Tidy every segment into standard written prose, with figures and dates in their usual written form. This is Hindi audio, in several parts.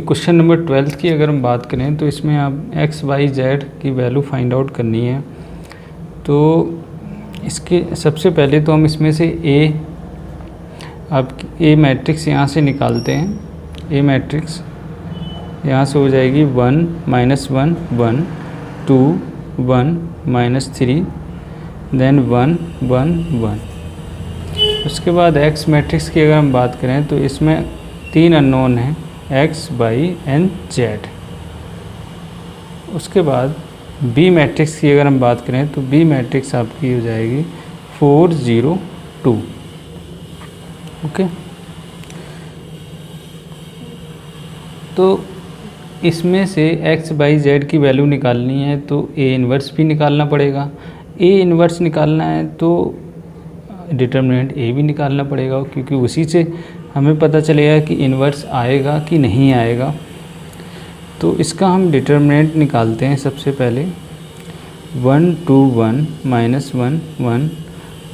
क्वेश्चन नंबर 12 की अगर हम बात करें तो इसमें आप एक्स वाई जेड की वैल्यू फाइंड आउट करनी है। तो इसके सबसे पहले तो हम इसमें से ए मैट्रिक्स यहाँ से निकालते हैं। ए मैट्रिक्स यहाँ से हो जाएगी 1 -1 1 2 1 -3 देन 1 1 1। उसके बाद एक्स मैट्रिक्स की अगर हम बात करें तो इसमें 3 अननोन हैं, एक्स वाई एंड जेड। उसके बाद बी मैट्रिक्स की अगर हम बात करें तो बी मैट्रिक्स आपकी हो जाएगी 4 0 2। ओके, तो इसमें से एक्स वाई जेड की वैल्यू निकालनी है तो ए इन्वर्स भी निकालना पड़ेगा। ए इन्वर्स निकालना है तो डिटर्मिनेंट ए भी निकालना पड़ेगा, क्योंकि उसी से हमें पता चलेगा कि इन्वर्स आएगा कि नहीं आएगा। तो इसका हम डिटर्मिनेंट निकालते हैं सबसे पहले। 1 2 1 -1 1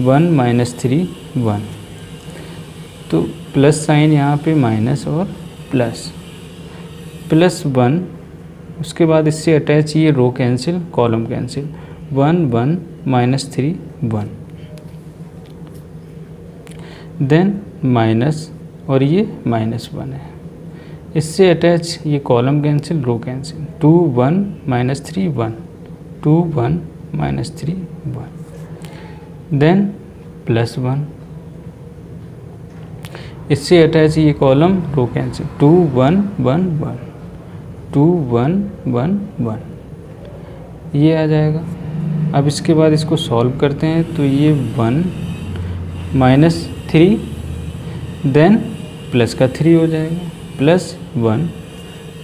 1 -3 1। तो प्लस साइन यहाँ पे माइनस और प्लस +1। उसके बाद इससे अटैच ये row cancel column cancel 1 1 -3 1 then minus और ये -1 है। इससे अटैच ये column cancel row cancel 2 1 -3 1 2 1 -3 1 then +1। इससे अटैच ये कॉलम रो कैंसिल 2 1 1 1 2 1 1 1 ये आ जाएगा। अब इसके बाद इसको सॉल्व करते हैं तो ये 1 -3 देन प्लस का 3 हो जाएगा +1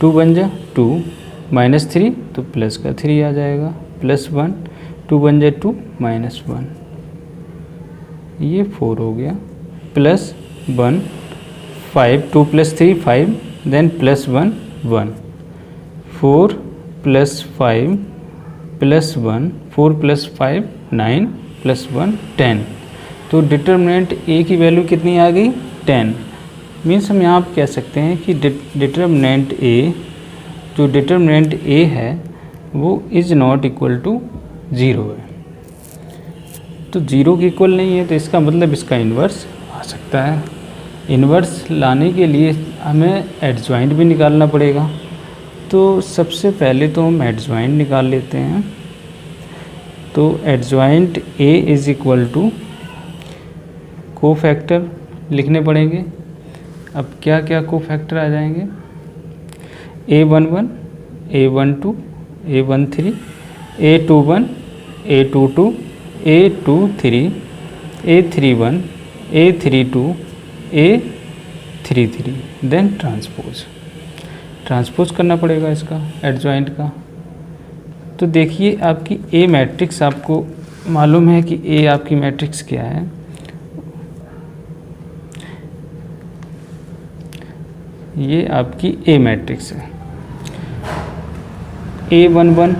2 बन जा 2 -3 तो प्लस का 3 आ जाएगा +1 2 बन जा 2 -1 ये 4 हो गया +1 5 2 + 3 5 देन +1 1 4 + 5 +1 4 + 5 9 +1 10। तो डिटर्मिनेंट ए की वैल्यू कितनी आ गई 10। मीन्स हम यहाँ कह सकते हैं कि डिटर्मिनेंट ए है वो इज़ नॉट इक्वल टू 0 है। तो 0 के इक्वल नहीं है तो इसका मतलब इसका इन्वर्स आ सकता है। इन्वर्स लाने के लिए हमें एडजॉइंट भी निकालना पड़ेगा। तो सबसे पहले तो हम एडजॉइंट निकाल लेते हैं। तो adjoint A is equal to cofactor लिखने पड़ेंगे। अब क्या क्या कोफैक्टर आ जाएंगे A11 A12 A13 A21 A22 A23 A31 A32 A33 then transpose करना पड़ेगा इसका एडजॉइंट का। तो देखिए आपकी ए मैट्रिक्स आपको मालूम है कि ए आपकी मैट्रिक्स क्या है। ये आपकी ए मैट्रिक्स है। A11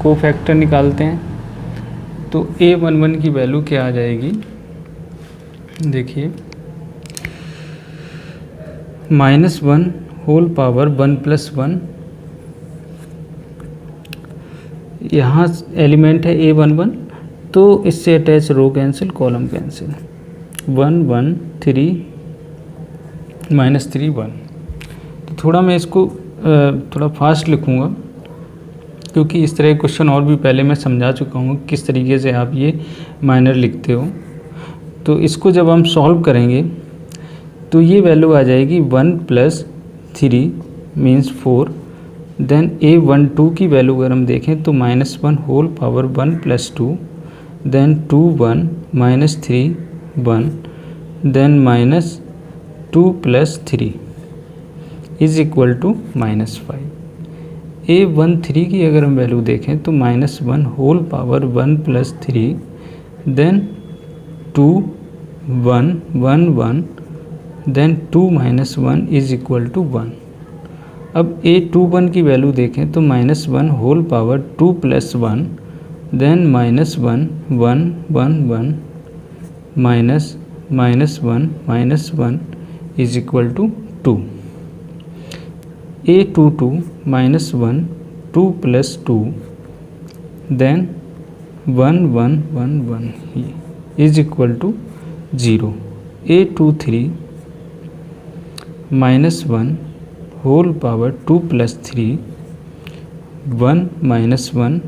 को फैक्टर निकालते हैं तो A11 की वैल्यू क्या आ जाएगी देखिए -1 होल पावर 1 + 1। यहाँ एलिमेंट है A11 तो इससे अटैच रो कैंसिल कॉलम कैंसिल 1 1 3 -3 1। तो थोड़ा मैं इसको थोड़ा फास्ट लिखूँगा क्योंकि इस तरह के क्वेश्चन और भी पहले मैं समझा चुका हूँ किस तरीके से आप ये माइनर लिखते हो। तो इसको जब हम सॉल्व करेंगे तो ये वैल्यू आ जाएगी 1 + 3 मीन्स 4। देन A12 की वैल्यू अगर हम देखें तो -1 whole power 1 + 2 then 2 1 -3 1 then -2 + 3 is equal to -5। A13 की अगर हम वैल्यू देखें तो -1 whole power 1 + 3 then 2 1 1 1 then 2 -1 is equal to 1। अब A21 की वैल्यू देखें तो -1 whole power 2 + 1 then -1 1 1 1 -1 -1 is equal to 2। a22 minus 1 2 plus 2 then 1 1 1 1 is equal to 0. a23 minus 1 whole power 2 plus 3 1 minus 1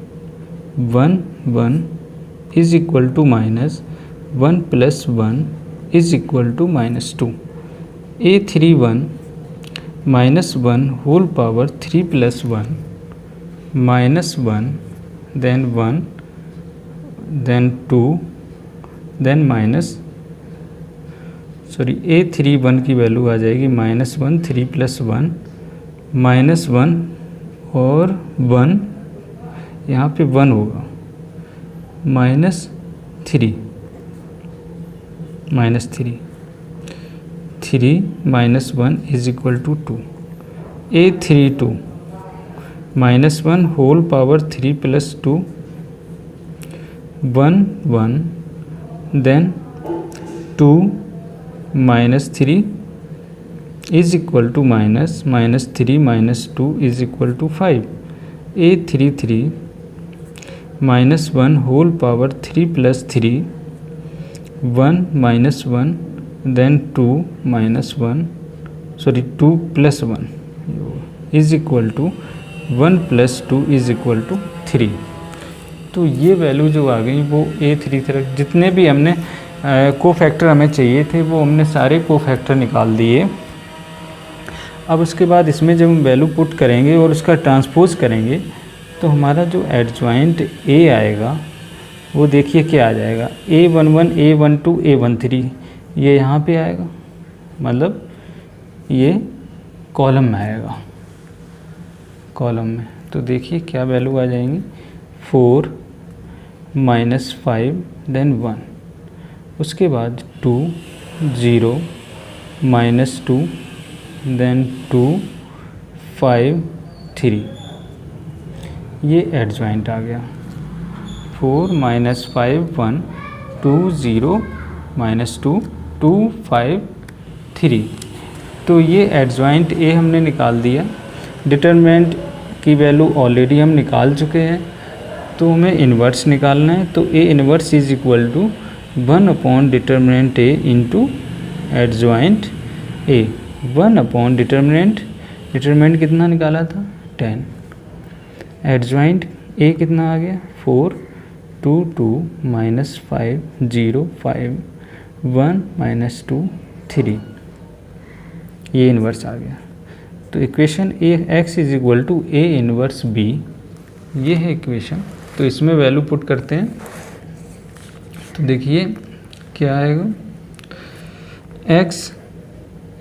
1 1 is equal to minus 1 plus 1 is equal to minus 2. a31 minus 1 whole power 3 plus 1 minus 1 then 1 then 2 then minus a31 की वैल्यू आ जाएगी -1 3 + 1 -1 और 1 यहाँ पे 1 होगा -3 3 minus 1 is equal to 2. a32 minus 1 whole power 3 plus 2 1 1 then 2 minus 3 is equal to -3 minus 2 is equal to 5. a33 minus 1 whole power 3 plus 3 1 minus 1 then 2 minus 1 2 plus 1 is equal to 1 plus 2 is equal to 3. तो ये वैल्यू जो आ गई वो a3 तक जितने भी हमने कोफैक्टर हमें चाहिए थे वो हमने सारे कोफैक्टर निकाल दिए. अब उसके बाद इसमें जब हम वैल्यू पुट करेंगे और उसका ट्रांसपोज करेंगे तो हमारा जो एडजॉइंट a आएगा वो देखिए क्या आ जाएगा a11 a12 a13 ये यहाँ पे आएगा मतलब ये कॉलम में आएगा कॉलम में. तो देखिए क्या वैल्यू आ जाएंगी 4 -5 देन 1 उसके बाद 2 0 -2 देन 2 5 3 ये एडजॉइंट आ गया 4 -5 1 2 0 -2 2 5 3. तो ये एडजॉइंट ए हमने निकाल दिया. डिटरमिनेंट की वैल्यू ऑलरेडी हम निकाल चुके हैं तो हमें इन्वर्स निकालना है. तो A inverse is equal to 1 upon determinant A into adjoint A. 1 upon determinant कितना निकाला था 10. एडजॉइंट ए कितना आ गया 4 2 2 -5 0 5 1 -2 3 ये इन्वर्स आ गया. तो equation A X is equal to A inverse B ये है इक्वेशन. तो इसमें वैल्यू पुट करते हैं तो देखिए क्या आएगा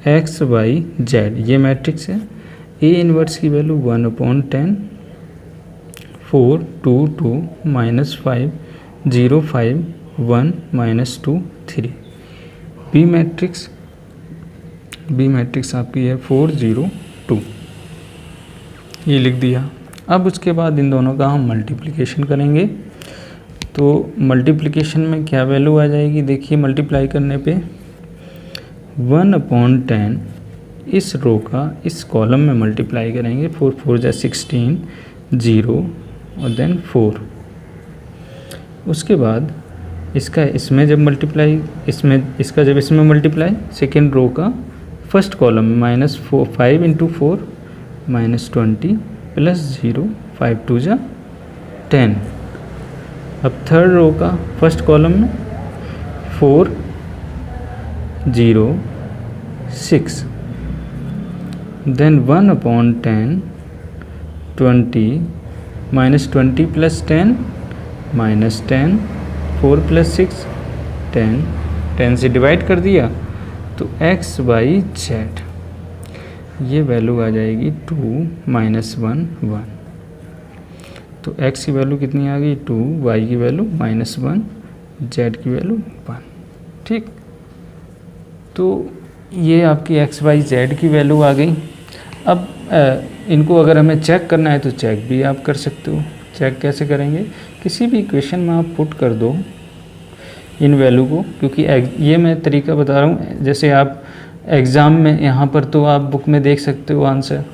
एक्स वाई जेड ये मैट्रिक्स है. ए इन्वर्स की वैल्यू 1/10 4 2 2 -5 0 5 1 -2 3. बी मैट्रिक्स आपकी है 4 0 2 ये लिख दिया. अब उसके बाद इन दोनों का हम मल्टीप्लिकेशन करेंगे. तो मल्टीप्लिकेशन में क्या वैल्यू आ जाएगी देखिए मल्टीप्लाई करने पे 1/10 इस रो का इस कॉलम में मल्टीप्लाई करेंगे 4 4 जा 16 0 और देन 4. उसके बाद इसका इसमें जब मल्टीप्लाई इसका जब इसमें मल्टीप्लाई सेकेंड रो का फर्स्ट कॉलम में -4 5 × 4 -20 + 0 5 2 जा 10. अब थर्ड रो का फर्स्ट कॉलम में 4 0 6 देन 1/10 20 -20 + 10 -10 4 + 6 10 10 से डिवाइड कर दिया तो x y z ये वैल्यू आ जाएगी 2 -1 1. तो x की वैल्यू कितनी आ गई 2 y की वैल्यू -1 z की वैल्यू 1. ठीक. तो ये आपकी x y z की वैल्यू आ गई. अब इनको अगर हमें चेक करना है तो चेक भी आप कर सकते हो. चेक कैसे करेंगे किसी भी इक्वेशन में आप पुट कर दो इन वैल्यू को क्योंकि ये मैं तरीका बता रहा हूँ जैसे आप एग्ज़ाम में यहाँ पर तो आप बुक में देख सकते हो आंसर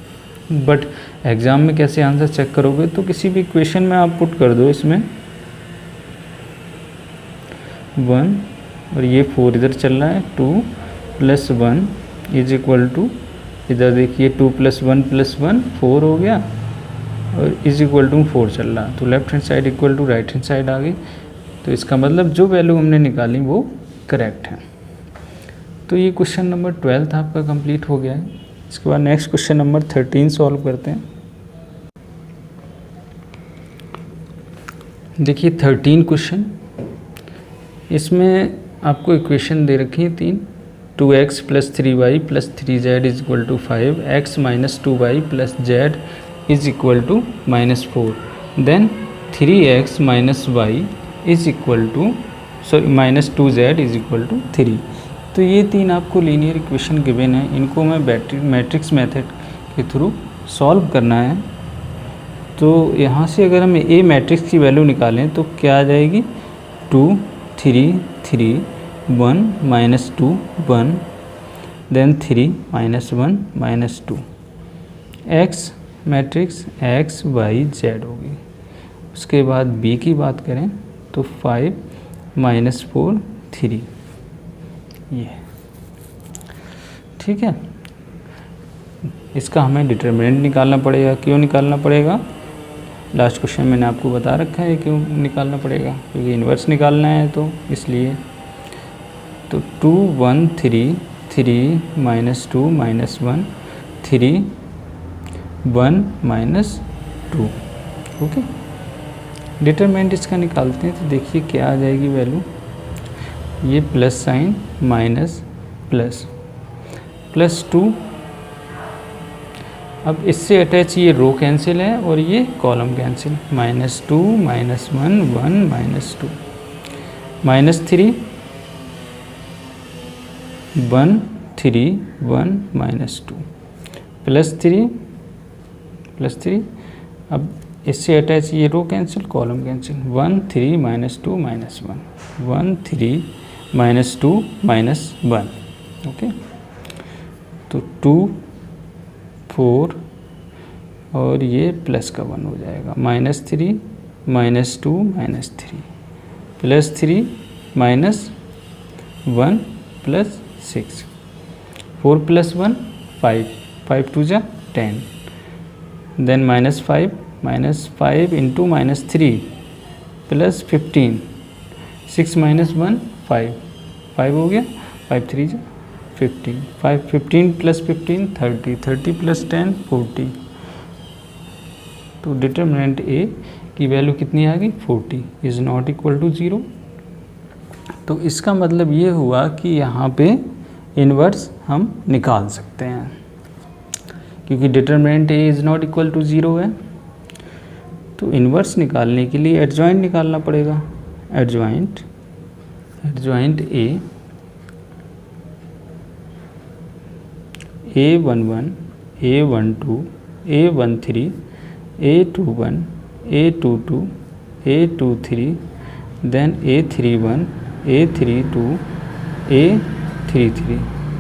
बट एग्ज़ाम में कैसे आंसर चेक करोगे, तो किसी भी इक्वेशन में आप पुट कर दो इसमें 1 और ये 4 इधर चल रहा है, 2 + 1 = इधर देखिए 2 + 1 + 1 4 हो गया और = 4 चल रहा, तो left hand side equal to right hand side आ गई। तो इसका मतलब जो वैल्यू हमने निकाली वो करेक्ट है। तो ये क्वेश्चन नंबर 12 आपका कंप्लीट हो गया है। इसके बाद नेक्स्ट क्वेश्चन नंबर 13 सॉल्व करते हैं। देखिए 13 क्वेश्चन, इसमें आपको इक्वेशन दे रखी है 3, 2x + 3y + 3z = 5, x - 2y + z = -4, then 3x - y -2z = 3। तो ये 3 आपको लीनियर इक्वेशन गिवन है, इनको मैं मैट्रिक्स मेथड के थ्रू सॉल्व करना है। तो यहाँ से अगर हम ए मैट्रिक्स की वैल्यू निकालें तो क्या आ जाएगी, 2 3 3 1 -2 1, then 3 -1 -2, X matrix x y z होगी। उसके बाद बी की बात करें तो 5 -4 3, ये ठीक है। इसका हमें डिटरमिनेंट निकालना पड़ेगा। क्यों निकालना पड़ेगा, लास्ट क्वेश्चन मैंने आपको बता रखा है क्यों निकालना पड़ेगा, क्योंकि इन्वर्स निकालना है तो इसलिए। तो 2 1 3 3 -2 -1 3 1 -2, ओके। डिटरमिनेंट इसका निकालते हैं तो देखिए क्या आ जाएगी वैल्यू, ये प्लस साइन माइनस प्लस +2, अब इससे अटैच ये रो कैंसिल है और ये कॉलम कैंसिल, -2 -1 1 -2, -3 1 3 1 -2, +3 अब इससे अटैच ये row cancel column cancel, 1 3 -2 -1 1 3 -2 -1, okay. तो 2 4 और ये प्लस का 1 हो जाएगा, -3 -2 -3 +3 -1 +6, 4 + 1 5 5 2 जा 10, देन -5 -5 × -3 +15, 6 - 1 5 5 हो गया, 5 3 जा 15, 15 + 15 30 30 + 10 40। तो डिटरमिनेंट ए की वैल्यू कितनी आ गई, 40 इज़ नॉट इक्वल टू 0। तो इसका मतलब ये हुआ कि यहाँ पे इन्वर्स हम निकाल सकते हैं, क्योंकि determinant A is not equal to 0 है। तो इन्वर्स निकालने के लिए एडजॉइंट निकालना पड़ेगा, adjoint A11 A12 A13 A21 A22 A23 then A31 A32 A33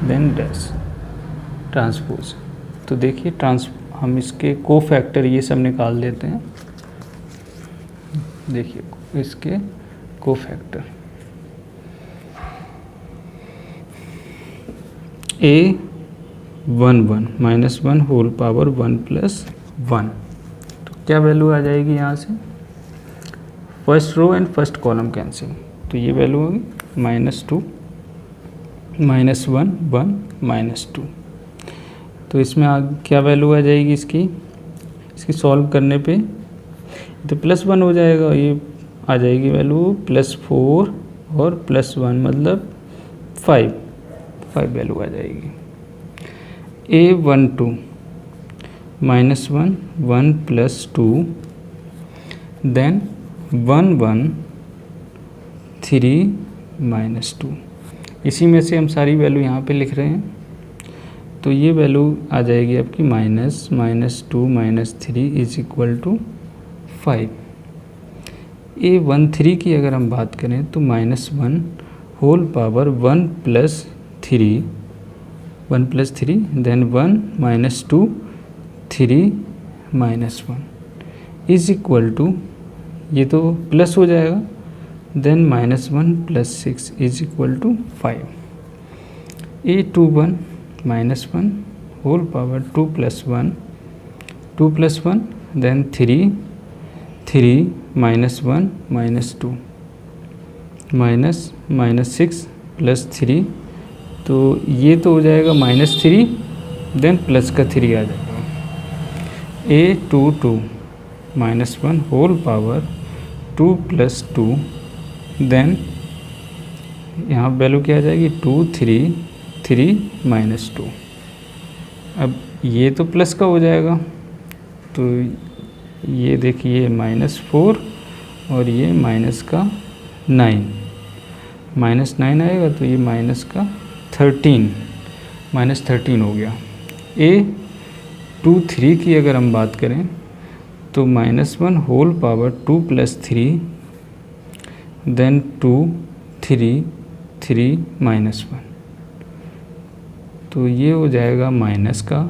then dash transpose. तो देखिए हम इसके कोफैक्टर ये सब निकाल देते हैं। देखिए इसके कोफैक्टर A11 -1 होल पावर 1 + 1, तो क्या वैल्यू आ जाएगी यहाँ से, first row and first column cancel, तो ये वैल्यू होगी -2 -1 1 -2। तो इसमें क्या वैल्यू आ जाएगी इसकी सॉल्व करने पे, तो +1 हो जाएगा, ये आ जाएगी वैल्यू +4 और +1 मतलब 5 वैल्यू आ जाएगी। A12 -1 1 + 2 देन 1 1 3 -2, इसी में से हम सारी वैल्यू यहाँ पे लिख रहे हैं। तो ये वैल्यू आ जाएगी आपकी -2 -3 = 5। A13 की अगर हम बात करें तो -1 whole power 1 + 3 then 1 -2 3 minus 1 is equal to, ये तो प्लस हो जाएगा, then -1 + 6 is equal to 5। A21 -1 whole power 2 + 1 then 3 -1 -2 -6 + 3, तो ये तो हो जाएगा -3, देन प्लस का 3 आ जाएगा। A22 -1 होल पावर 2 + 2, देन यहाँ वैल्यू क्या आ जाएगी 2 3 3 -2। अब ये तो प्लस का हो जाएगा, तो ये देखिए -4 और ये -9 -9 आएगा, तो ये -13 हो गया। A23 की अगर हम बात करें तो -1 होल पावर 2 + 3, देन 2 3 3 -1, तो ये हो जाएगा माइनस का,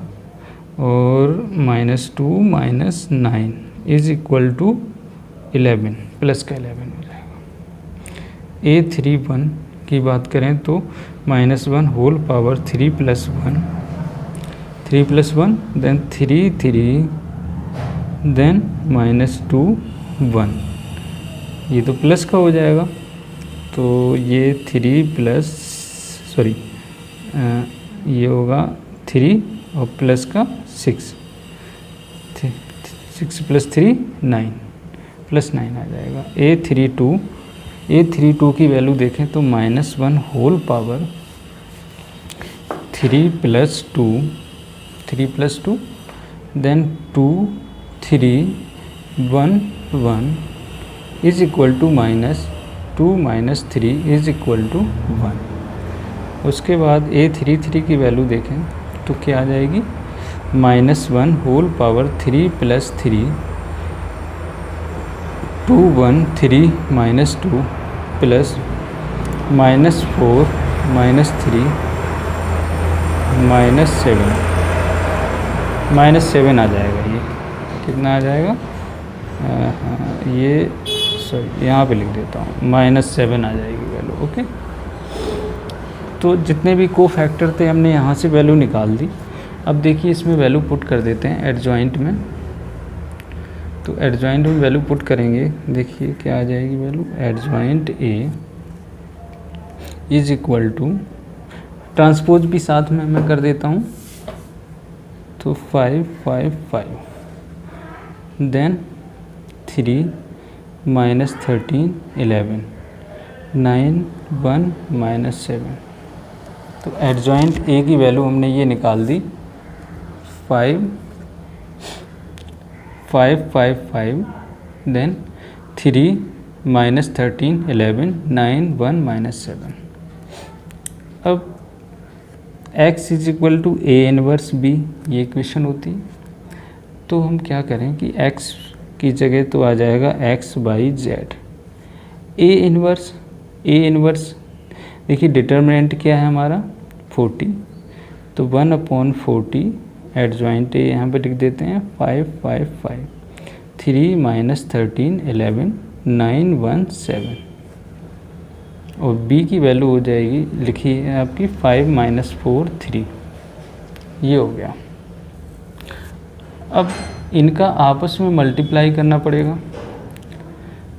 और -2 -9 इज इक्वल टू 11, प्लस का 11 हो जाएगा। A31 की बात करें तो -1 होल पावर 3 + 1 देन 3 3 देन -2 1, ये तो प्लस का हो जाएगा, तो ये 3 प्लस ये होगा 3 और प्लस का 6 + 3 9 +9 आ जाएगा। A32 की वैल्यू देखें तो -1 whole power 3 + 2 then 2 3 1 1 is equal to -2 -3 is equal to 1। उसके बाद A33 की वैल्यू देखें तो क्या आ जाएगी, -1 होल पावर 3 + 3 2 1 3 -2 प्लस -4 -3 -7 आ जाएगा। ये कितना आ जाएगा, ये यहाँ पे लिख देता हूँ, -7 आ जाएगी वैल्यू। ओके, तो जितने भी कोफैक्टर थे हमने यहाँ से वैल्यू निकाल दी। अब देखिए इसमें वैल्यू पुट कर देते हैं एडजॉइंट में। तो एडजॉइंट में वैल्यू पुट करेंगे, देखिए क्या आ जाएगी value, adjoint A is equal to, transpose भी साथ में मैं कर देता हूँ, तो 5 5 5 देन 3 -13 11 9 1 -7। तो एडजॉइंट A की वैल्यू हमने ये निकाल दी, 5 5 5 5 देन 3 -13 11 9 1 -7। अब x is equal to A inverse B, ये इक्वेशन होती है। तो हम क्या करें कि x की जगह तो आ जाएगा x/z। A इनवर्स देखिए डिटर्मिनेंट क्या है हमारा 40, तो 1/40 एडजॉइंट A यहाँ पे लिख देते हैं 5 5 5 3 -13 11 9 1 7, और B की वैल्यू हो जाएगी, लिखी है आपकी 5 -4 3, ये हो गया। अब इनका आपस में मल्टीप्लाई करना पड़ेगा,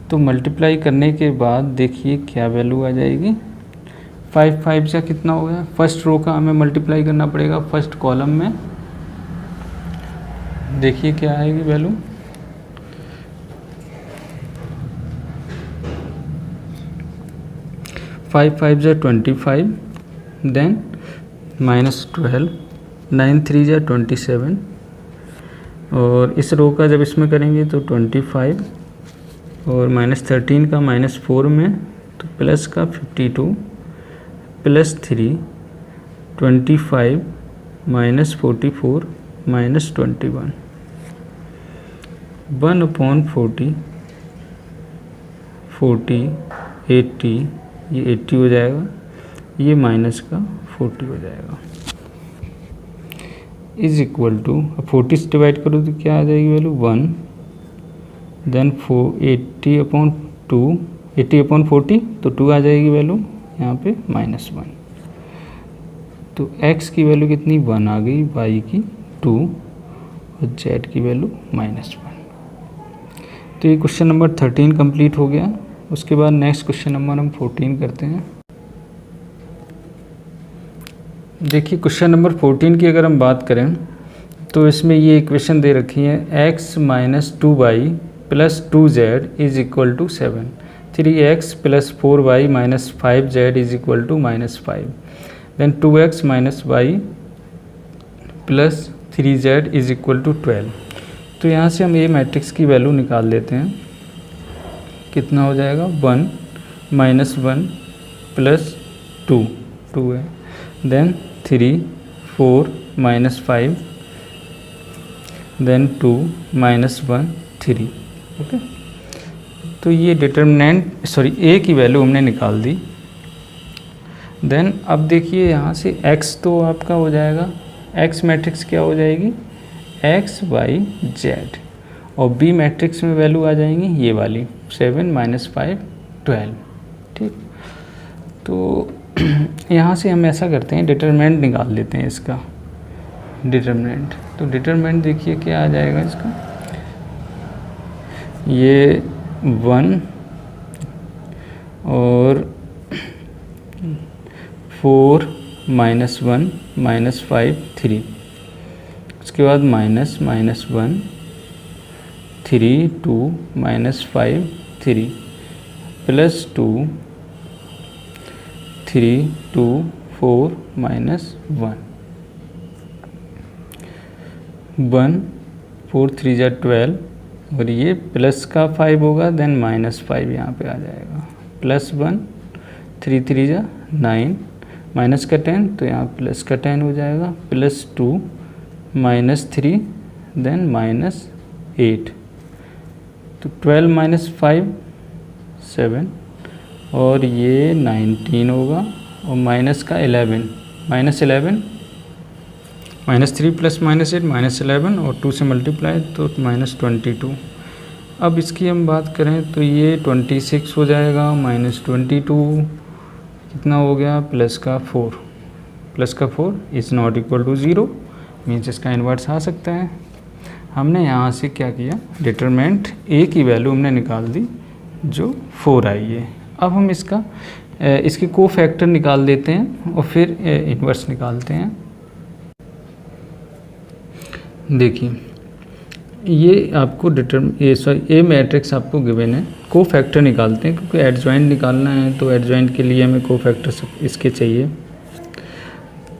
तो मल्टीप्लाई करने के बाद देखिए क्या वैल्यू आ जाएगी, 5 5 से कितना हो गया, फर्स्ट रो का हमें मल्टीप्लाई करना पड़ेगा फर्स्ट कॉलम में। देखिए क्या आएगी वैल्यू, 5 5 = 25 देन -12 9 3 = 27, और इस रो का जब इसमें करेंगे तो 25 और -13 का -4 में, तो प्लस का 52 + 3 25 -44 -21 1/40 40 80, ये 80 हो जाएगा, ये माइनस का 40 हो जाएगा। इज इक्वल टू 40 से डिवाइड करो तो क्या आ जाएगी वैल्यू 1, देन 80/40 तो 2 आ जाएगी वैल्यू यहाँ पे -1। तो x की वैल्यू कितनी 1 आ गई, y की 2 और z की वैल्यू -1। तो ये क्वेश्चन नंबर 13 कंप्लीट हो गया। उसके बाद नेक्स्ट क्वेश्चन नंबर हम 14 करते हैं। देखिए क्वेश्चन नंबर 14 की अगर हम बात करें तो इसमें ये इक्वेशन दे रखी है x - 2y + 2z = 7, 3x + 4y - 5z = -5, then 2x - y + 3z = 12। तो यहाँ से हम ये मैट्रिक्स की वैल्यू निकाल लेते हैं। कितना हो जाएगा 1 - 1 + 2 है, देन 3 4 - 5, देन 2 - 1 3। ओके, तो ये डिटर्मिनेंट ए की वैल्यू हमने निकाल दी। देन अब देखिए यहाँ से x तो आपका हो जाएगा, x मैट्रिक्स क्या हो जाएगी x y z, और b मैट्रिक्स में वैल्यू आ जाएंगी ये वाली 7 - 5 12। ठीक, तो यहाँ से हम ऐसा करते हैं डिटरमिनेंट निकाल लेते हैं इसका डिटरमिनेंट। तो डिटरमिनेंट देखिए क्या आ जाएगा इसका, ये 1 और 4 - 1 - 5 3, उसके बाद -1 3 2 -5 3 +2 3 2 4 -1 1 4 3 = 12, और ये प्लस का 5 होगा, देन -5 यहाँ पे आ जाएगा, +1 3 3 = 9, माइनस का 10 तो यहाँ प्लस का 10 हो जाएगा, +2 -3 देन -8, तो 12 - 5 7, और ये 19 होगा, और माइनस का 11 -11 -3 + -8 -11, और 2 से मल्टीप्लाई तो -22। अब इसकी हम बात करें तो ये 26 हो जाएगा, -22 कितना हो गया, प्लस का 4 is not equal to 0, means इसका इन्वर्स आ सकता है। हमने यहाँ से क्या किया, डिटरमिनेंट ए की वैल्यू हमने निकाल दी जो 4 आई है। अब हम इसके कोफैक्टर निकाल देते हैं और फिर इन्वर्स निकालते हैं। देखिए ये आपको ए मैट्रिक्स आपको गिवन है, कोफैक्टर निकालते हैं क्योंकि एडजॉइंट निकालना है, तो एडजॉइंट के लिए हमें कोफैक्टर इसके चाहिए।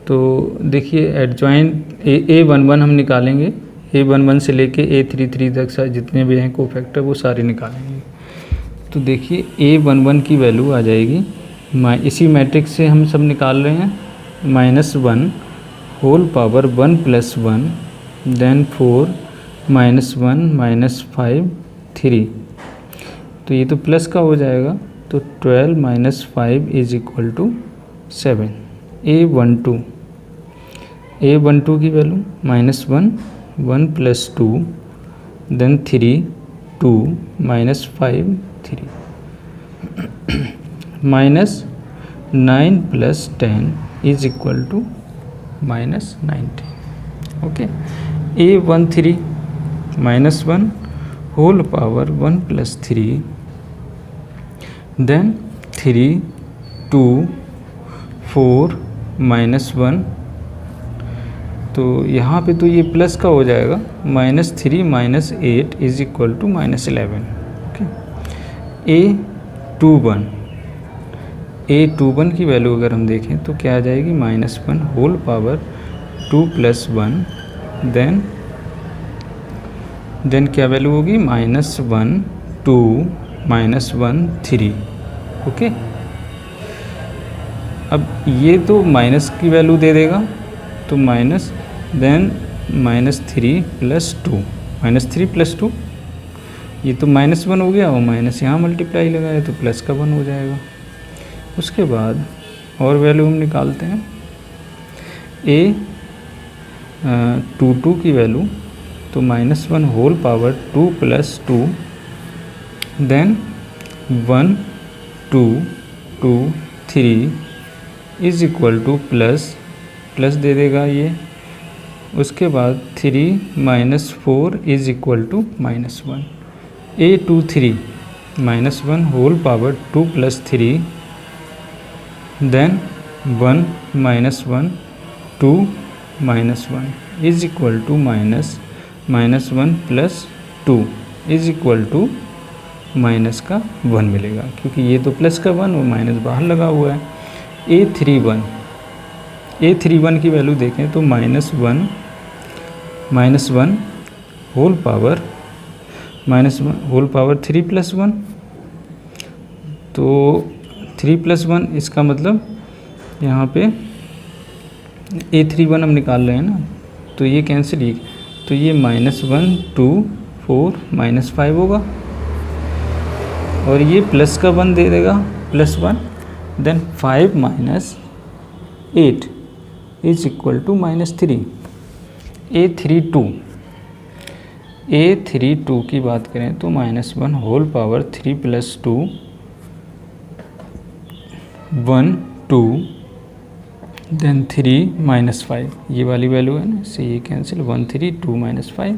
तो देखिए एडजॉइंट A11 हम निकालेंगे, A11 से लेके A33 तक जितने भी हैं कोफैक्टर वो सारे निकालेंगे। तो देखिए A11 की वैल्यू आ जाएगी, इसी मैट्रिक्स से हम सब निकाल रहे हैं, -1 होल पावर 1 + 1, देन 4 -1 - 5 3, तो ये तो प्लस का हो जाएगा, तो 12 - 5 = 7। A12 की value -1 1 + 2, then 3 2 - 5 3, -9 + 10 = -19। Okay, A13 -1 whole power 1 + 3, then 3 2 4 -1, तो यहाँ पे तो ये प्लस का हो जाएगा, -3 - 8 = -11। ओके, A21 की वैल्यू अगर हम देखें तो क्या आ जाएगी, -1 होल पावर 2 + 1, देन क्या वैल्यू होगी, -1 2 -1 3। ओके, अब ये तो माइनस की वैल्यू दे देगा, तो माइनस, देन -3 + 2, ये तो -1 हो गया, और माइनस यहाँ मल्टीप्लाई लगाया तो प्लस का 1 हो जाएगा। उसके बाद और वैल्यू हम निकालते हैं, 2 की वैल्यू, तो -1 whole power 2 + 2, then 1 2 2 3 is equal to plus दे देगा ये, उसके बाद 3 - 4 is equal to -1, A23 -1 whole power 2 + 3, then 1 - 1 2 - 1 is equal to -1 + 2 is equal to minus का 1 मिलेगा, क्योंकि ये तो प्लस का 1 और माइनस बाहर लगा हुआ है। A31 की वैल्यू देखें तो -1 होल पावर 3 + 1, तो 3 + 1 इसका मतलब यहाँ पे A31 हम निकाल रहे हैं ना, तो ये कैंसिल ही, तो ये -1 2 4 -5 होगा, और ये प्लस का 1 दे देगा, +1, then 5 - 8 is equal to -3। A32 की बात करें तो -1 होल पावर 3 + 2 1 2, देन 3 - 5, ये वाली वैल्यू है ना, से ये कैंसिल, 1 3 2 - 5,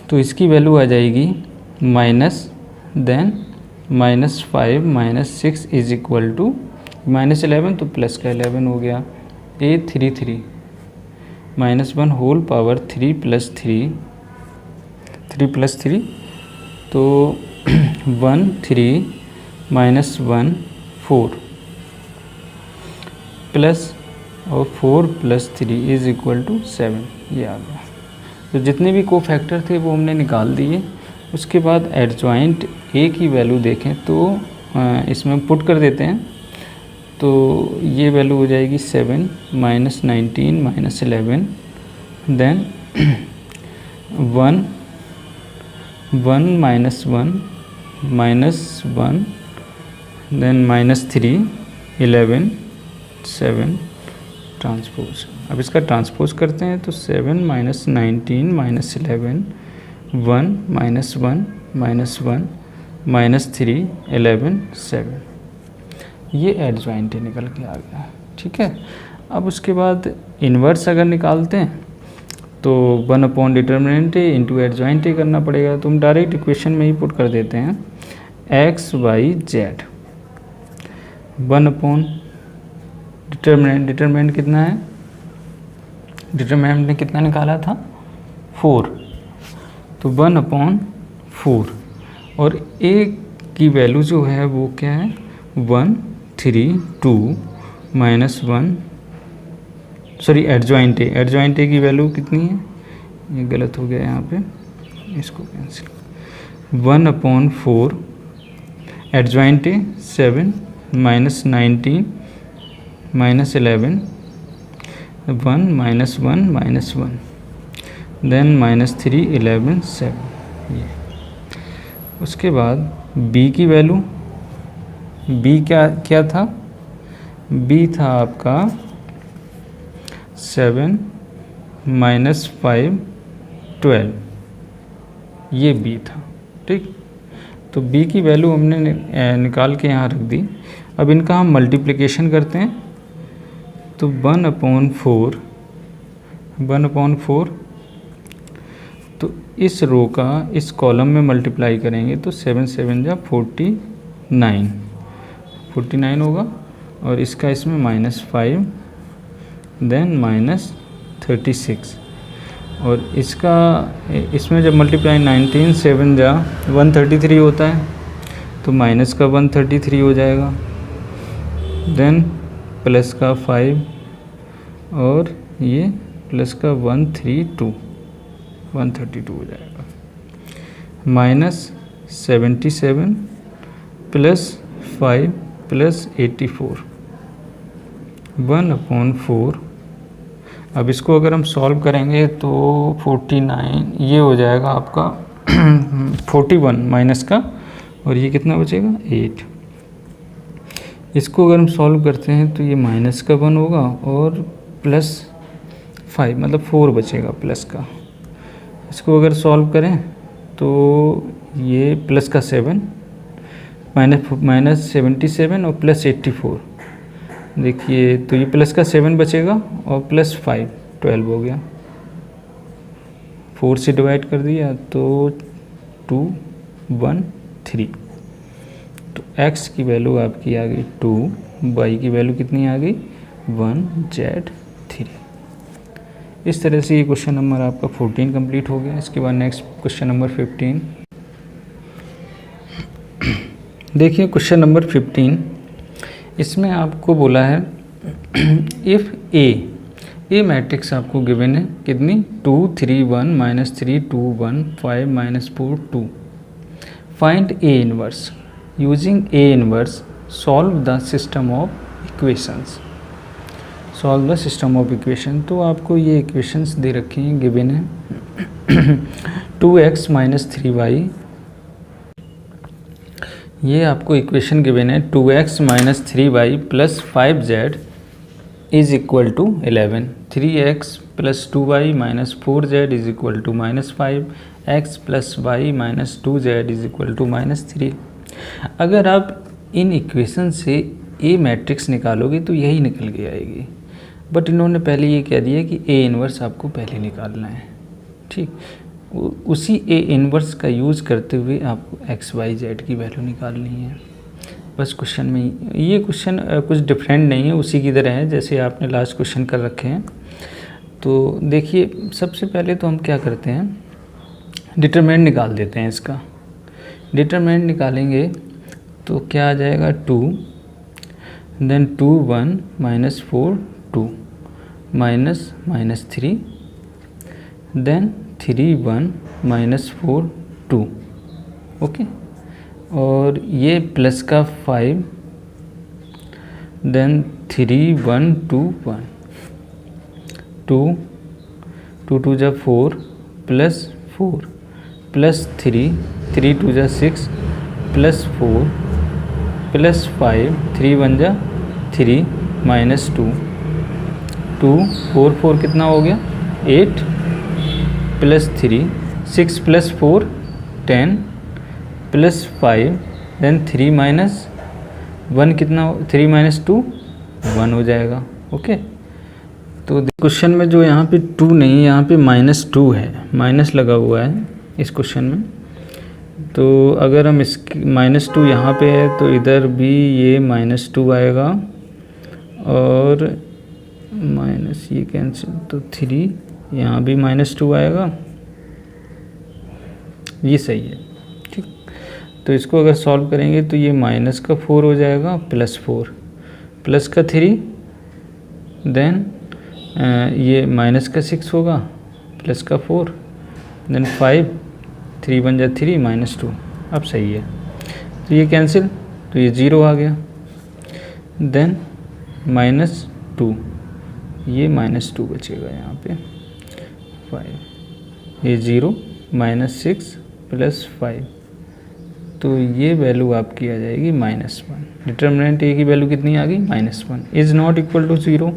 तो इसकी वैल्यू आ जाएगी देन -5 - 6 इज इक्वल टू -11, तो प्लस का 11 हो गया। A33 -1 होल पावर 3 + 3, तो 1 3 - 1 4 प्लस और 4 + 3 इज इक्वल टू 7, ये आ गया। तो जितने भी कोफैक्टर थे वो हमने निकाल दिए। उसके बाद एडजॉइंट ए की वैल्यू देखें तो इसमें पुट कर देते हैं, तो ये वैल्यू हो जाएगी 7 - 19 - 11, देन 1 1 - 1 देन -3 11 7 ट्रांसपोज। अब इसका ट्रांसपोज करते हैं तो 7 - 19 - 11 1 - 1 -3 11 7, ये एडजॉइंट निकल के आ गया। ठीक है, अब उसके बाद इन्वर्स अगर निकालते हैं तो 1 डिटर्मिनेंट ए इंटू एडजॉइंट ए करना पड़ेगा, तो हम डायरेक्ट इक्वेशन में ही पुट कर देते हैं x y z 1 डिटर्मिनेंट कितना है, डिटर्मिनेंट ने कितना निकाला था 4, तो 1/4, और a की वैल्यू जो है वो क्या है 1 3 2 -1, सॉरी एडजॉइंट ए की वैल्यू कितनी है, ये गलत हो गया यहाँ पे, इसको कैंसिल, 1/4 एडजॉइंट ए 7 - 19 - 11 1 - 1 -1, देन -3 11 7, ये। उसके बाद b की वैल्यू, b क्या था, b था आपका 7 - 5 12, ये b था। ठीक, तो b की वैल्यू हमने निकाल के यहाँ रख दी। अब इनका हम मल्टीप्लिकेशन करते हैं, तो 1/4 तो इस रो का इस कॉलम में मल्टीप्लाई करेंगे तो 7 7 जा 49 होगा, और इसका इसमें -5 देन -36, और इसका इसमें जब मल्टीप्लाई 19 7 जा 133 होता है, तो माइनस का 133 हो जाएगा, देन प्लस का 5, और ये प्लस का 132 हो जाएगा, -77 +5 +84 1/4। अब इसको अगर हम सॉल्व करेंगे तो 49, ये हो जाएगा आपका 41 माइनस का, और ये कितना बचेगा 8। इसको अगर हम सॉल्व करते हैं तो ये -1 होगा, और प्लस 5 मतलब 4 बचेगा प्लस का। इसको अगर सॉल्व करें तो ये प्लस का 7 माइनस 77 और प्लस 84, देखिए तो ये प्लस का 7 बचेगा और प्लस 5 12 हो गया। 4 से डिवाइड कर दिया तो 2 1 3, तो x की वैल्यू आपकी आ गई 2, y की वैल्यू कितनी आ गई 1 z 3। इस तरह से ये क्वेश्चन नंबर आपका 14 कंप्लीट हो गया। इसके बाद नेक्स्ट क्वेश्चन नंबर 15। देखिए क्वेश्चन नंबर 15, इसमें आपको बोला है इफ़ ए मैट्रिक्स आपको गिवन है कितनी 2 3 1 -3 2 1 5 -4 2, find A inverse using A inverse solve the system of equations. Solve the system of equation, तो आपको ये इक्वेशंस दे रखी हैं, गिवन है 2x - 3y, ये आपको इक्वेशन गिवन है 2x - 3y + 5z is equal to 11, 3x + 2y - 4z is equal to -5, x + y - 2z is equal to -3। अगर आप इन इक्वेशन से ए मैट्रिक्स निकालोगे तो यही निकल के आएगी, बट इन्होंने पहले ये कह दिया कि ए इनवर्स आपको पहले निकालना है। ठीक, उसी ए इनवर्स का यूज़ करते हुए आपको एक्स वाई जेड की वैल्यू निकालनी है। बस क्वेश्चन में ये क्वेश्चन कुछ डिफरेंट नहीं है, उसी की तरह है जैसे आपने लास्ट क्वेश्चन कर रखे हैं। तो देखिए सबसे पहले तो हम क्या करते हैं, डिटरमिनेंट निकाल देते हैं इसका। डिटरमिनेंट निकालेंगे तो क्या आ जाएगा 2, देन 2 1 -4 2 -3, देन 3 1 -4 2, ओके, और ये प्लस का 5, देन 3 1 2 1 2 2 2 जा 4 प्लस 4 प्लस 3 3 2 जा 6 प्लस 4 प्लस 5 3 1 जा 3 -2 2 4 4 कितना हो गया 8 प्लस 3 6 प्लस 4 10 प्लस 5, देन 3 -1 कितना 3 - 2 1 हो जाएगा। ओके, तो क्वेश्चन में जो यहाँ पे 2 नहीं, यहाँ पे -2 है, माइनस लगा हुआ है इस क्वेश्चन में। तो अगर हम इस -2 यहाँ पे है तो इधर भी ये -2 आएगा और माइनस ये कैंसिल, तो 3 यहाँ भी -2 आएगा, ये सही है। ठीक, तो इसको अगर सॉल्व करेंगे तो ये माइनस का 4 हो जाएगा, प्लस 4 प्लस का 3, देन ये माइनस का 6 होगा, प्लस का 4, देन 5 3 1 जा 3 -2, अब सही है। तो ये कैंसिल, तो ये 0 आ गया, देन -2, ये -2 बचेगा यहाँ पे 5, ये 0 -6 प्लस 5, तो ये वैल्यू आपकी आ जाएगी -1। डिटर्मिनेंट ए की वैल्यू कितनी आ गई -1। Is not equal to 0,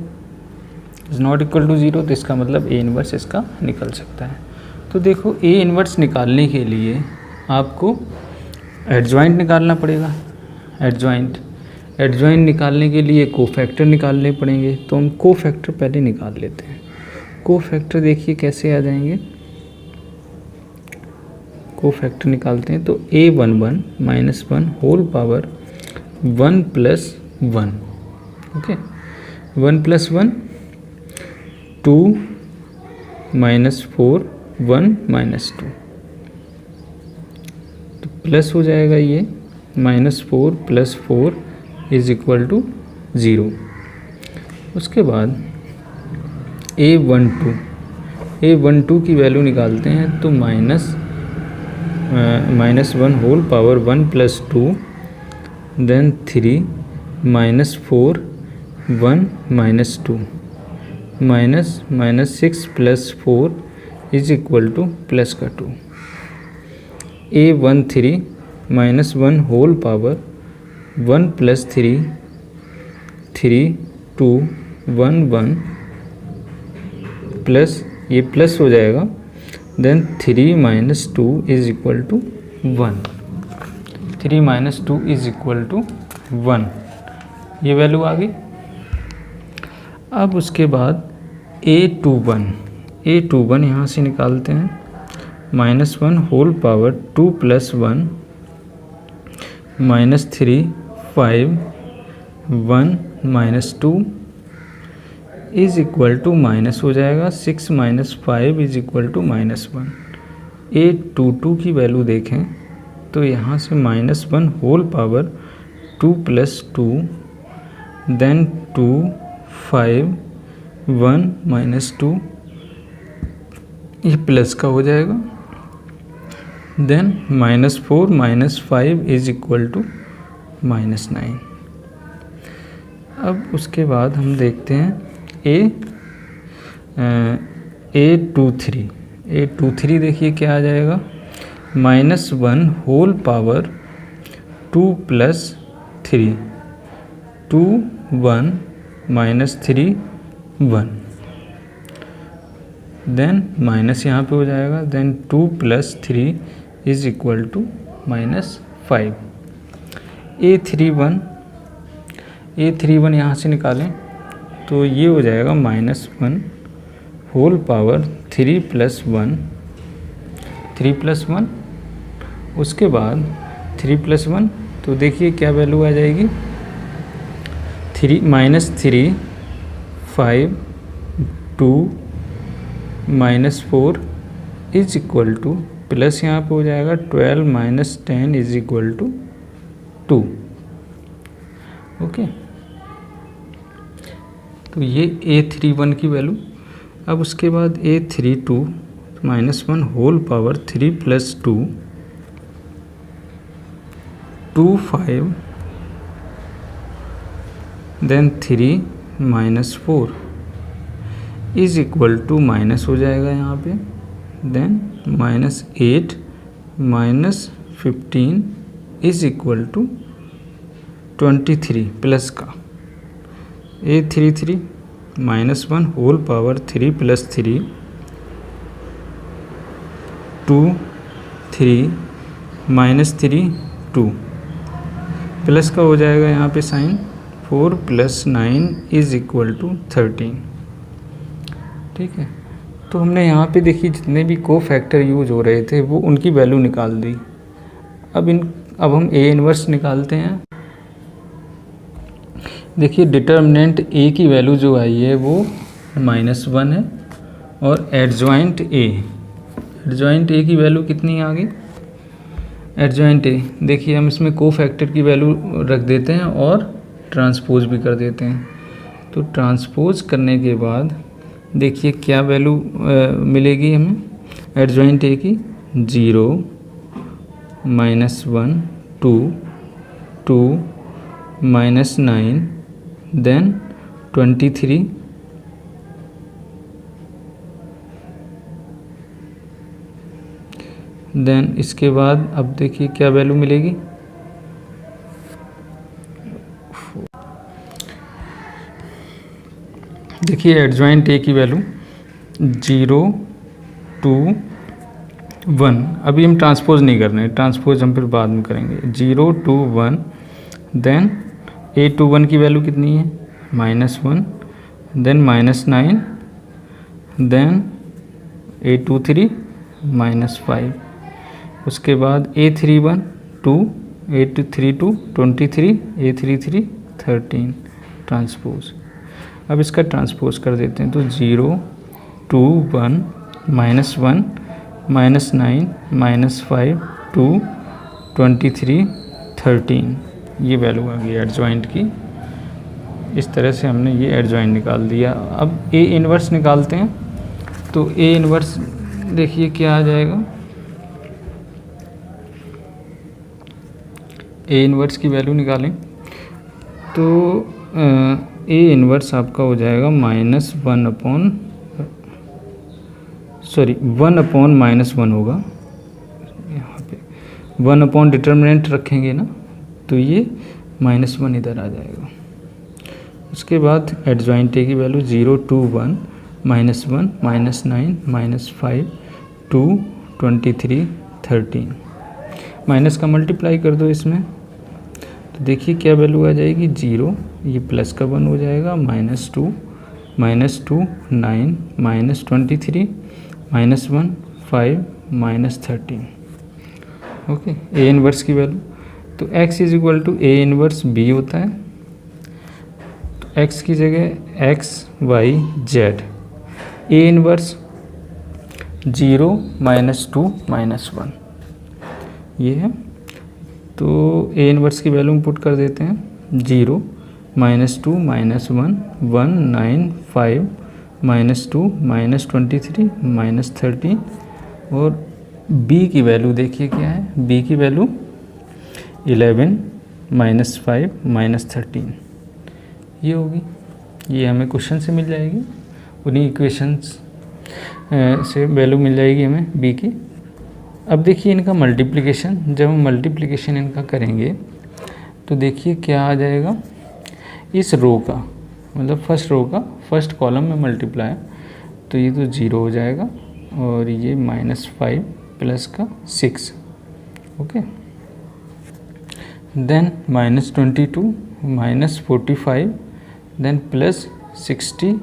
is not equal to 0, तो इसका मतलब ए इनवर्स इसका निकल सकता है। तो देखो ए इनवर्स निकालने के लिए आपको एडजॉइंट निकालना पड़ेगा। एडजॉइंट निकालने के लिए कोफैक्टर निकालने पड़ेंगे, तो हम कोफैक्टर पहले निकाल लेते हैं। कोफैक्टर देखिए कैसे आ जाएंगे, कोफैक्टर निकालते हैं तो a11 -1 होल पावर 1 + 1, ओके, 1 + 1 2 -4 1 -2, तो प्लस हो जाएगा ये -4 + 4 इज इक्वल टू 0। उसके बाद a12 की वैल्यू निकालते हैं तो -1 whole power 1 + 2, then 3 -4 1 -2 -6 + 4 is equal to plus का 2। a13 -1 होल पावर 1 + 3 3 2 1 1 प्लस ये प्लस हो जाएगा, then 3 minus 2 is equal to 1। 3 minus 2 is equal to 1, ये वैल्यू आ गई। अब उसके बाद a21 यहाँ से निकालते हैं, -1 whole power 2 plus 1 -3 5 1 minus 2 is equal to minus हो जाएगा 6 minus 5 is equal to -1। a22 की वैल्यू देखें तो यहाँ से -1 whole power 2 plus 2 then 2 5 1 minus 2, ये प्लस का हो जाएगा, then -4 minus 5 is equal to -9। अब उसके बाद हम देखते हैं a23 देखिए क्या आ जाएगा, -1 whole power 2 plus 3 2 1 minus 3 1, then minus यहाँ पे हो जाएगा, then 2 plus 3 is equal to -5। a31 यहाँ से निकालें तो ये हो जाएगा -1 होल पावर 3 प्लस 1, उसके बाद 3 प्लस 1, तो देखिए क्या वैल्यू आ जाएगी, -3 5 2 -4 इज इक्वल टू प्लस यहाँ पे हो जाएगा 12 minus 10 is equal to 2। Okay, तो ये a31 की वैल्यू। अब उसके बाद a32 -1 whole power 3 plus 2 2 5 then 3 minus 4 is equal to minus हो जाएगा यहाँ पे, then -8 minus 15 is equal to 23 plus का a33 -1 whole power 3 plus 3 2 3 minus 3 2 plus का हो जाएगा यहाँ पे sign, 4 plus 9 is equal to 13। ठीक है, तो हमने यहाँ पे देखिए जितने भी को फैक्टर यूज हो रहे थे वो उनकी वैल्यू निकाल दी। अब हम a इन्वर्स निकालते हैं। देखिए डिटर्मिनेंट a की वैल्यू जो आई है वो -1 है, और एडजॉइंट a की वैल्यू कितनी आ गई, एडजॉइंट a देखिए हम इसमें को फैक्टर की वैल्यू रख देते हैं और ट्रांसपोज भी कर देते हैं। तो ट्रांसपोज करने के बाद देखिए क्या वैल्यू मिलेगी हमें एडजॉइंट a की, 0 -1 2 2 -9 देन 23 देन इसके बाद अब देखिए क्या वैल्यू मिलेगी, देखिए एडजॉइंट a की वैल्यू 0 2 1। अभी हम ट्रांसपोज नहीं कर रहे हैं, ट्रांसपोज हम फिर बाद में करेंगे। 0 2 1 देन a21 की वैल्यू कितनी है, -1 देन -9 देन a23 -5। उसके बाद a31 2 a32 23 a33 13 ट्रांसपोज। अब इसका ट्रांसपोज कर देते हैं, तो 0 2 1 -1 -9 -5 2 23 13, ये वैल्यू आ गई एडजॉइंट की। इस तरह से हमने ये एडजॉइंट निकाल दिया। अब a इन्वर्स निकालते हैं, तो a इन्वर्स देखिए क्या आ जाएगा, a इन्वर्स की वैल्यू निकालें तो a इन्वर्स आपका हो जाएगा -1 अपॉन 1 होगा, यहाँ पे 1 अपॉन डिटर्मिनेंट रखेंगे ना तो ये -1 इधर आ जाएगा। उसके बाद एडजॉइंट a की वैल्यू 0 2 1 -1 -9 -5 2 23 13। माइनस का मल्टीप्लाई कर दो इसमें, तो देखिए क्या वैल्यू आ जाएगी 0, ये प्लस का 1 हो जाएगा, -2 -2 9 -23 -1 5 -13। ओके, ए इनवर्स की वैल्यू तो x is equal to A inverse b होता है। तो x की जगह x y z, A inverse 0 -2 -1 ये है। तो ए इनवर्स की वैल्यू पुट कर देते हैं 0 -2 -1 1 9 5 -2 -23 -13। और b की वैल्यू देखिए क्या है, b की वैल्यू 11 -5 -13 ये होगी। ये हमें क्वेश्चन से मिल जाएगी, उन्हीं इक्वेशंस से वैल्यू मिल जाएगी हमें b की। अब देखिए इनका मल्टीप्लिकेशन, जब हम मल्टीप्लिकेशन इनका करेंगे तो देखिए क्या आ जाएगा, इस रो का मतलब फर्स्ट रो का फर्स्ट कॉलम में मल्टीप्लाई, तो ये तो 0 हो जाएगा और ये -5 प्लस का 6। Okay, then -22 -45 then plus 60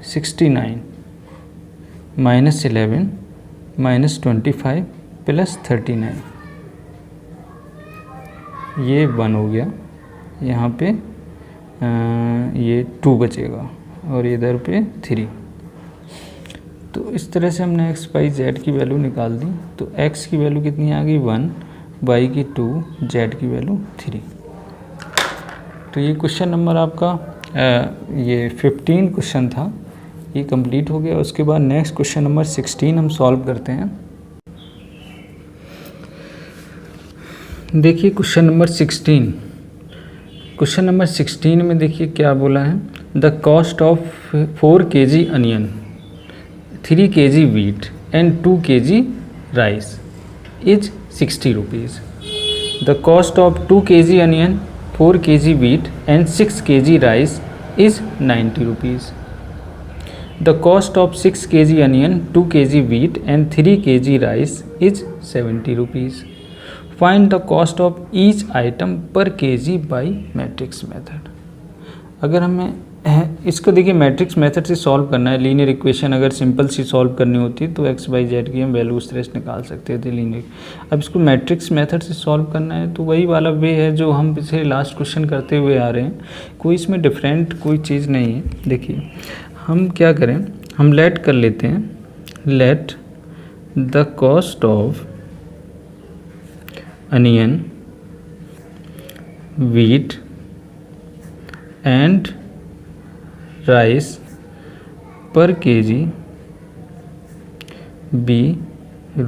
69 -11 -25 plus 39, ये 1 हो गया। यहाँ पे ये 2 बचेगा और इधर पे 3। तो इस तरह से हमने x y z की वैल्यू निकाल दी। तो x की वैल्यू कितनी आ गई 1, y की 2, z की वैल्यू 3। तो ये क्वेश्चन नंबर आपका ये 15 क्वेश्चन था, ये कंप्लीट हो गया। उसके बाद नेक्स्ट क्वेश्चन नंबर 16 हम सॉल्व करते हैं। देखिए क्वेश्चन नंबर 16, क्वेश्चन नंबर 16 में देखिए क्या बोला है, the cost of 4 kg onion 3 kg wheat and 2 kg rice is 60 rupees. The cost of 2 kg onion, 4 kg wheat and 6 kg rice is 90 rupees. The cost of 6 kg onion, 2 kg wheat and 3 kg rice is 70 rupees. Find the cost of each item per kg by matrix method. अगर हमें इसको देखिए मैट्रिक्स मेथड से सॉल्व करना है, लीनियर इक्वेशन अगर सिंपल सी सॉल्व करनी होती तो x y z की हम वैल्यू उस तरह से निकाल सकते थे लीनियर। अब इसको मैट्रिक्स मेथड से सॉल्व करना है तो वही वाला वे है जो हम पिछले लास्ट क्वेश्चन करते हुए आ रहे हैं, कोई इसमें डिफरेंट कोई चीज़ नहीं है। देखिए हम क्या करें, हम लेट कर लेते हैं, let the cost of onion wheat and rice per kg be